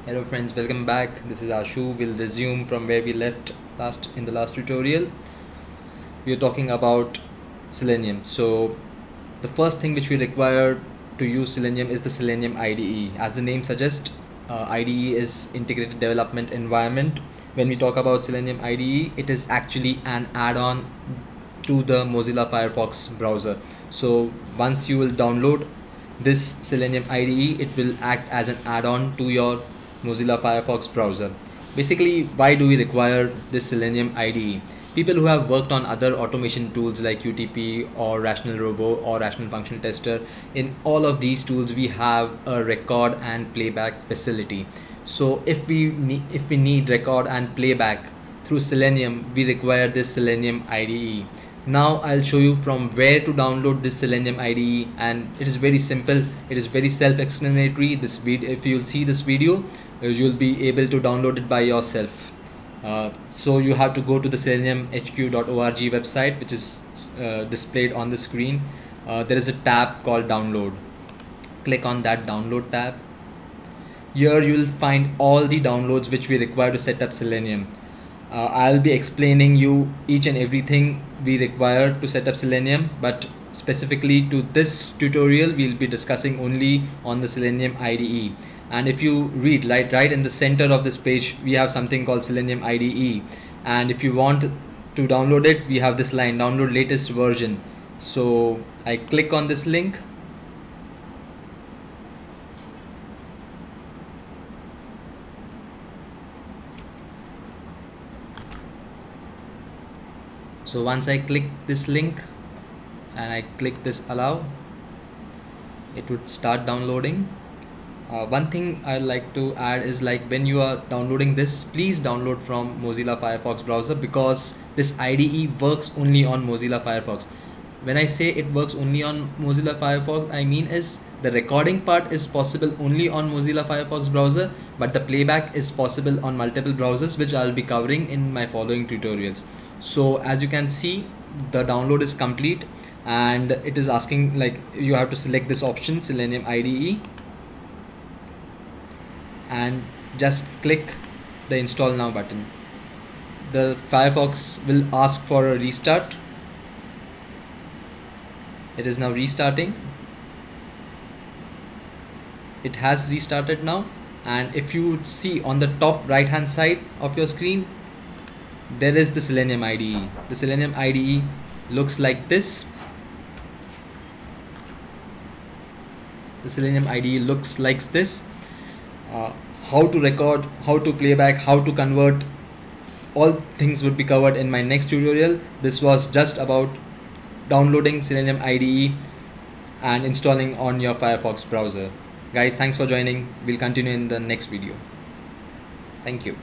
Hello friends, welcome back. This is Ashu. We'll resume from where we left last in the last tutorial. We are talking about Selenium. So the first thing which we require to use Selenium is the Selenium IDE. As the name suggests, IDE is Integrated Development Environment. When we talk about Selenium IDE, it is actually an add-on to the Mozilla Firefox browser. So once you will download this Selenium IDE, it will act as an add-on to your Mozilla Firefox browser. Basically, why do we require this Selenium IDE? People who have worked on other automation tools like UTP or Rational Robo or Rational Function Tester, in all of these tools we have a record and playback facility. So if we need record and playback through Selenium, we require this Selenium IDE. Now I'll show you from where to download this Selenium IDE, and it is very simple. It is very self-explanatory. If you'll see this video, you'll be able to download it by yourself. So you have to go to the seleniumhq.org website, which is displayed on the screen. There is a tab called download. Click on that download tab. Here you will find all the downloads which we require to set up Selenium. I'll be explaining you each and everything we require to set up Selenium, but specifically to this tutorial we'll be discussing only on the Selenium IDE. And if you read right in the center of this page, we have something called Selenium IDE, and if you want to download it, we have this line, download latest version. So I click on this link. So once I click this link and I click this allow, it would start downloading. One thing I'd like to add is, like, when you are downloading this, please download from Mozilla Firefox browser, because this IDE works only on Mozilla Firefox. When I say it works only on Mozilla Firefox, I mean is the recording part is possible only on Mozilla Firefox browser, but the playback is possible on multiple browsers, which I'll be covering in my following tutorials. So as you can see, the download is complete, and it is asking, like, you have to select this option, Selenium IDE, and just click the install now button. The Firefox will ask for a restart. It is now restarting. It has restarted now, and if you see on the top right hand side of your screen, there is the Selenium IDE. The Selenium IDE looks like this. The Selenium IDE looks like this. How to record, how to playback, how to convert, all things would be covered in my next tutorial. This was just about downloading Selenium IDE and installing on your Firefox browser. Guys, thanks for joining. We'll continue in the next video. Thank you.